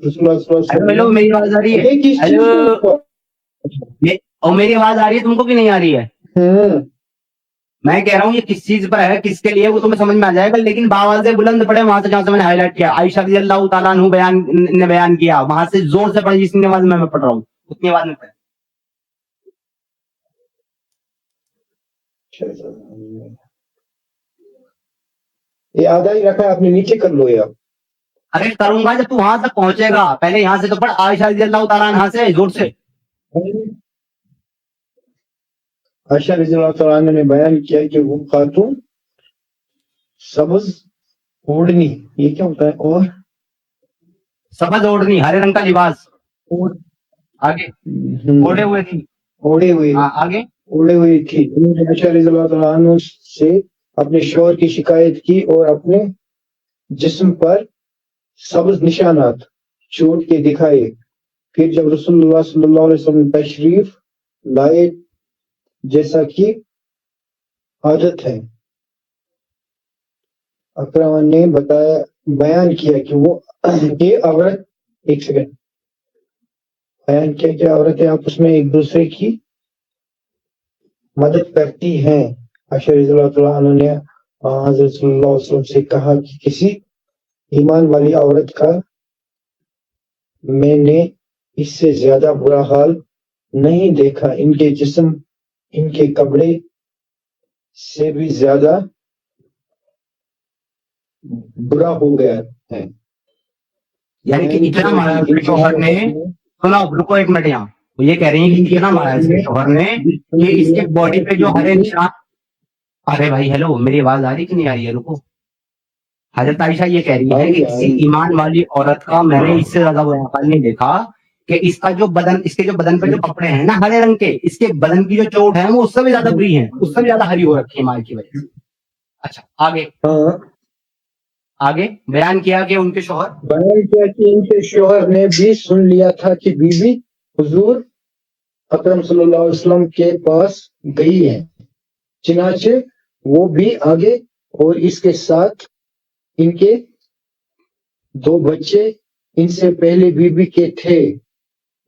रसूलुल्लाह सल्लल्लाहु अलैहि हेलो वसल्लम मेरी आवाज आ रही है? ये किस चीज हेलो को और मेरी आवाज आ रही है तुमको कि नहीं आ रही है? मैं कह रहा हूँ ये किस चीज पर है, किसके लिए, वो तुम्हें समझ में आ जाएगा, लेकिन बावाज से बुलंद पड़े वहां से जहां से मैंने हाईलाइट किया, आयशा रज़ी अल्लाह ताला अन्हु ने बयान किया, वहां से जोर से पढ़े जिसकी आवाज में मैं पढ़ रहा हूँ उतनी आवाज में पढ़े। ये आधा ही रखा है, आपने नीचे कर लो यार। अरे करूंगा जब तू वहां तक पहुंचेगा, पहले यहाँ से तो पढ़, आयशा रज़ी अल्लाह ताला अन्हा से जोर से। आयशा रज़ियल्लाहु तआला अन्हा ने बयान किया कि वो खातून सब्ज ओढ़नी, ये क्या होता है, और सफेद ओढ़नी, हरे रंग का लिबास, आगे ओढ़े हुए थी, ओढ़े हुए, आगे ओढ़े हुए थी। उन्होंने आयशा रज़ियल्लाहु तआला अन्हा से अपने शौहर की शिकायत की और अपने जिस्म पर सब्ज निशानात चोट के दिखाए। फिर जब रसूलुल्लाह सल्लल्लाहु अलैहि वसल्लम तशरीफ लाए, जैसा कि आदत है, अकरम ने बयान किया कि वो ये औरत, एक सेकंड, बयान किया कि औरतें आपस में एक दूसरे की मदद करती हैं। आयशा रज़ियल्लाहु तआला अन्हा ने हज़रत सल्लल्लाहु अलैहि वसल्लम से कहा कि किसी ईमान वाली औरत का मैंने इससे ज्यादा बुरा हाल नहीं देखा, इनके जिस्म इनके कपड़े से भी ज्यादा बुरा हो गया है। यानी कि इतना मारा उसके शौहर ने, सुनो रुको एक मिनट, यहाँ वो ये कह रही है कि इतना मारा इसके शौहर ने कि इसके बॉडी पे जो हरे निशान, अरे भाई हेलो मेरी आवाज आ रही कि नहीं आ रही है? रुको, हजरत आयशा ये कह रही है कि किसी ईमान वाली औरत का मैंने इससे ज्यादा बुरा हाल नहीं देखा कि इसका जो बदन, इसके जो बदन पे जो कपड़े हैं ना हरे रंग के, इसके बदन की जो चोट है वो उससे भी ज्यादा बुरी है, उससे भी ज्यादा हरी हो रखी है माल की वजह से। अच्छा आगे, आगे बयान किया कि उनके शौहर, बयान किया कि इनके शौहर ने भी सुन लिया था कि बीवी हुजूर अकरम सल्लल्लाहु अलैहि वसल्लम के पास गई है, चुनाचे वो भी आगे और इसके साथ इनके 2 बच्चे इनसे पहले बीबी के थे।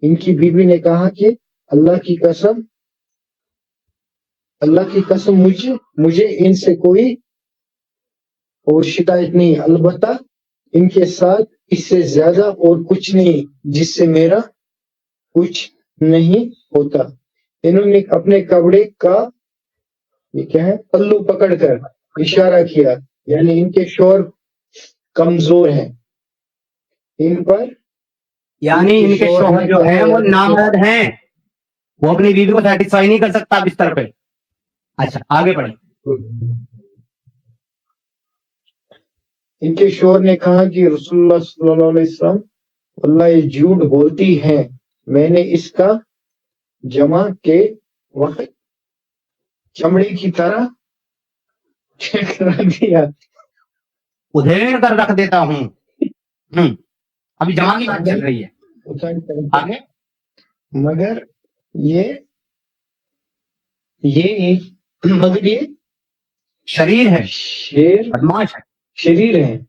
इनकी बीबी ने कहा कि अल्लाह की कसम मुझे इनसे कोई और शिकायत नहीं, अलबत्ता इनके साथ इससे ज्यादा और कुछ नहीं जिससे मेरा कुछ नहीं होता। इन्होंने अपने कपड़े का, ये क्या है, पल्लू पकड़कर इशारा किया, यानी इनके शौहर कमजोर हैं, इन पर यानी इनके शौहर जो है वो नामर्द हैं, वो अपनी बीवी को सेटिस्फाई नहीं कर सकता बिस्तर पे। अच्छा आगे पढ़े। इनके शौहर ने कहा कि रसूलुल्लाह सल्लल्लाहु अलैहि वसल्लम अल्लाह ये झूठ बोलती हैं, मैंने इसका जमा के वक्त चमड़े की तरह रख दिया, उधेड़ कर रख देता हूँ। अभी जमा की बात चल रही है, आगे। मगर ये मगर ये शरीर है, बदमाश है, शरीर है,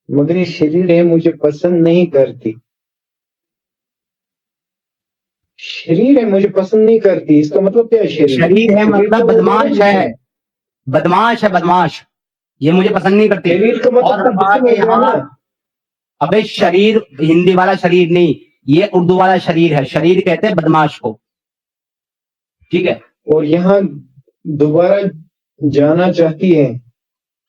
मगर ये शरीर है मुझे पसंद नहीं करती, शरीर है मुझे पसंद नहीं करती, इसका मतलब क्या है? शरीर है मतलब बदमाश है, बदमाश है, बदमाश, ये मुझे पसंद नहीं करती। शरीर का मतलब अबे शरीर हिंदी वाला शरीर नहीं, ये उर्दू वाला शरीर है, शरीर कहते हैं बदमाश को, ठीक है। और यहाँ दोबारा जाना चाहती है,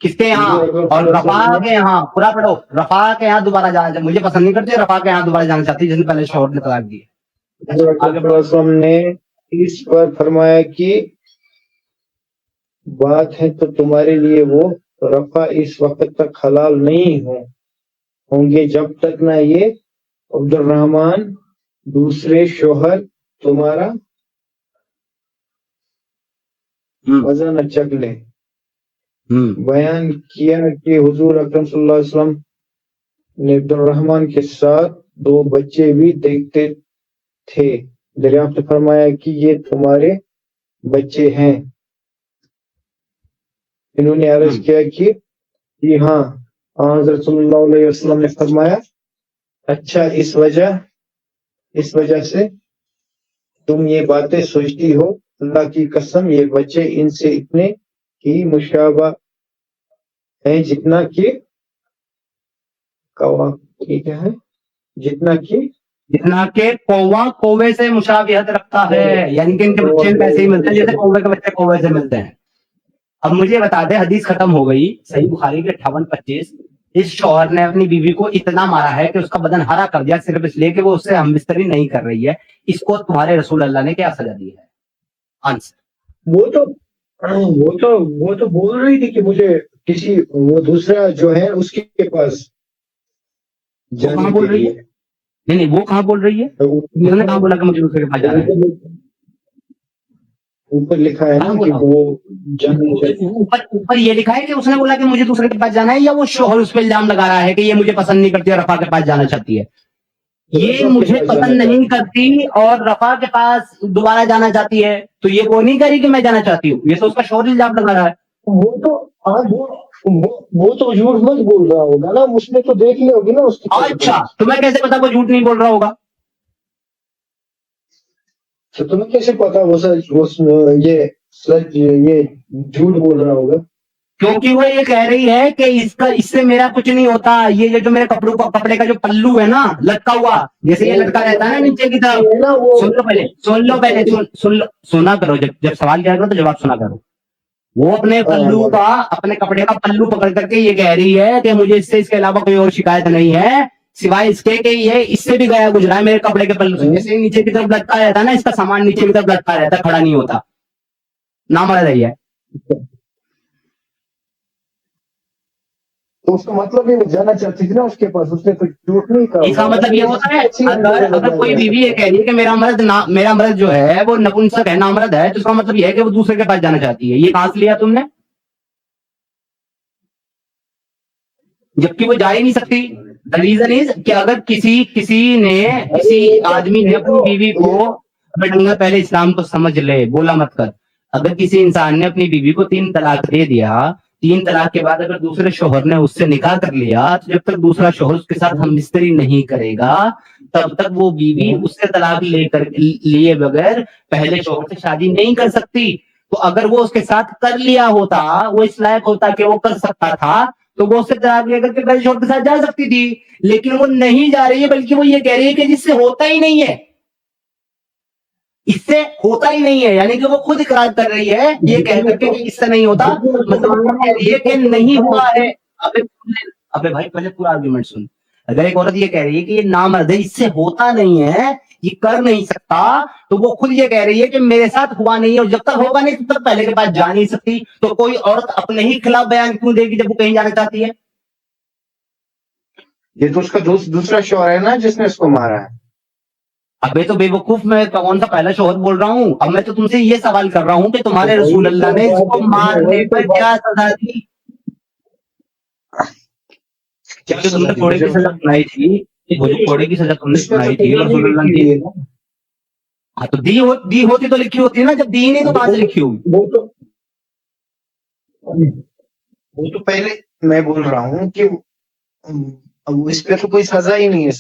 किसके यहाँ? और रफा के यहाँ, पूरा पढ़ो, रफा के यहाँ दोबारा जाना, मुझे पसंद नहीं करती, रफा के यहाँ दोबारा जाना चाहती, जिसने पहले शौहर ने तलाक दी। ने इस पर फरमाया कि बात है तो तुम्हारे लिए वो रफा इस वक्त तक हलाल नहीं होंगे जब तक ना ये अब्दुर्रहमान दूसरे शौहर तुम्हारा मजा न चख ले। बयान किया कि हुजूर अकरम सल्लल्लाहु अलैहि वसल्लम ने अब्दुर्रहमान के साथ 2 बच्चे भी देखते थे, दरियाफ्त फरमाया कि ये तुम्हारे बच्चे हैं। इन्होंने अर्ज किया कि हाँ حضرت صلی اللہ علیہ وسلم نے فرمایا اچھا اس وجہ سے تم یہ باتیں سوچتی ہو، اللہ کی قسم یہ بچے ان سے اتنے ہی مشابہ ہیں جتنا کہ کیا ہے، جتنا کہ کووا کوے سے مشابہت رکھتا ہے، یعنی کہ ان کے بچے ایسے ہی ملتے ہیں جیسے کوے کے بچے کوے سے ملتے ہیں۔ اب مجھے بتا دے، حدیث ختم ہو گئی صحیح بخاری کے 58-25، اس شوہر نے اپنی بیوی کو اتنا مارا ہے کہ اس کا بدن ہرا کر دیا صرف اس لیے کہ وہ اس سے ہم بستری نہیں کر رہی ہے، اس کو تمہارے رسول اللہ نے کیا سزا دی ہے؟ آنسر۔ وہ تو بول رہی تھی کہ مجھے کسی وہ دوسرا جو ہے اس کے پاس کہاں بول رہی ہے؟ نہیں وہ کہاں بول رہی ہے؟ انہوں نے کہاں بولا کہ مجھے دوسرے کے پاس جانا ہے؟ اوپر لکھا ہے نا کہ وہ اوپر یہ لکھا ہے کہ اس نے بولا کہ مجھے دوسرے کے پاس جانا ہے، یا وہ شوہر اس پہ الزام لگا رہا ہے کہ یہ مجھے پسند نہیں کرتی اور رفا کے پاس جانا چاہتی ہے؟ یہ مجھے پسند نہیں کرتی اور رفا کے پاس دوبارہ جانا چاہتی ہے، تو یہ وہ نہیں کری کہ میں جانا چاہتی ہوں، یہ تو اس کا شوہر الزام لگا رہا ہے۔ وہ تو جھوٹ مت بول رہا ہوگا نا، اس نے تو دیکھ لی ہوگی نا اس کی۔ اچھا تمہیں کیسے پتا وہ جھوٹ نہیں بول رہا ہوگا؟ تمہیں کیسے پتا وہ یہ جھوٹ بول رہا ہوگا؟ کیونکہ وہ یہ کہہ رہی ہے کہ اس سے میرا کچھ نہیں ہوتا، یہ جو میرے کپڑے کا جو پلو ہے نا لٹکا ہوا، جیسے یہ لٹکا رہتا ہے نا نیچے کی طرف، سنا کرو، جب سوال کیا کرو تو جواب سنا کرو۔ وہ اپنے پلو کا، اپنے کپڑے کا پلو پکڑ کر کے یہ کہہ رہی ہے کہ مجھے اس سے اس کے علاوہ کوئی اور شکایت نہیں ہے سوائے اس کے کہ یہ اس سے بھی گیا گزرا ہے میرے کپڑے کے پلو سے، جیسے نیچے کی طرف لٹکا رہتا ہے نا، اس کا سامان نیچے کی طرف لٹکا رہتا ہے، کھڑا نہیں ہوتا، نہ مرا رہی ہے۔ تو اس کا مطلب یہ جانا چاہتی تھی نا اس کے پاس، اس نے تو جھوٹ نہیں کہا۔ اس کا مطلب یہ ہوتا ہے اگر کوئی بیوی یہ کہہ رہی ہے کہ میرا مرد جو ہے وہ نپنسک ہے، نامرد ہے، تو اس کا مطلب یہ ہے کہ وہ دوسرے کے پاس جانا چاہتی ہے۔ یہ کہاں سے لیا تم نے؟ جبکہ وہ جا ہی نہیں سکتی۔ The reason is کہ اگر کسی آدمی نے اپنی بیوی کو، پہلے اسلام کو سمجھ لے، بولا مت کر، اگر کسی انسان نے اپنی بیوی کو 3 طلاق دے دیا، 3 طلاق کے بعد اگر دوسرے شوہر نے اس سے نکاح کر لیا، تو جب تک دوسرا شوہر اس کے ساتھ ہم بستری نہیں کرے گا تب تک وہ بیوی اس سے طلاق لیے بغیر پہلے شوہر سے شادی نہیں کر سکتی۔ تو اگر وہ اس کے ساتھ کر لیا ہوتا، وہ اس لائق ہوتا کہ وہ کر سکتا تھا، تو وہ اس سے طلاق لے کر کے پہلے شوہر کے ساتھ جا سکتی تھی، لیکن وہ نہیں جا رہی ہے، بلکہ وہ یہ کہہ رہی ہے کہ جس سے ہوتا ہی نہیں ہے، اس سے ہوتا ہی نہیں ہے، یعنی کہ وہ خود اقرار کر رہی ہے یہ کہہ کر کے کہ اس سے نہیں ہوتا، مطلب وہ کہہ رہی ہے کہ نہیں ہوا ہے۔ ابے بھائی پہلے پورا آرگومنٹ سن۔ اگر ایک عورت یہ کہہ رہی ہے کہ یہ نامرد ہے، اس سے ہوتا نہیں ہے، یہ کر نہیں سکتا، تو وہ خود یہ کہہ رہی ہے کہ میرے ساتھ ہوا نہیں ہے، اور جب تک ہوگا نہیں تب تک پہلے کے پاس جا نہیں سکتی۔ تو کوئی عورت اپنے ہی خلاف بیان کیوں دے گی جب وہ کہیں جانا چاہتی ہے؟ یہ تو اس کا دوسرا شوہر ہے نا جس نے اس کو مارا ہے۔ ابے تو بے وقوف، میں کون سا پہلا شوہر بول رہا ہوں؟ اب میں تو تم سے یہ سوال کر رہا ہوں کہ تمہارے رسول اللہ نے اس کو مارنے پر کیا سزا دی؟ تم نے کوڑے کی سزا سنائی تھی، وہ جو کوڑے کی سزا تم نے سنائی تھی رسول اللہ نے، ہاں تو دی ہوتی تو لکھی ہوتی ہے نا، جب دی نہیں تو کہاں سے لکھی ہوگی؟ وہ تو پہلے میں بول رہا ہوں کہ اس پہ تو کوئی سزا ہی نہیں ہے۔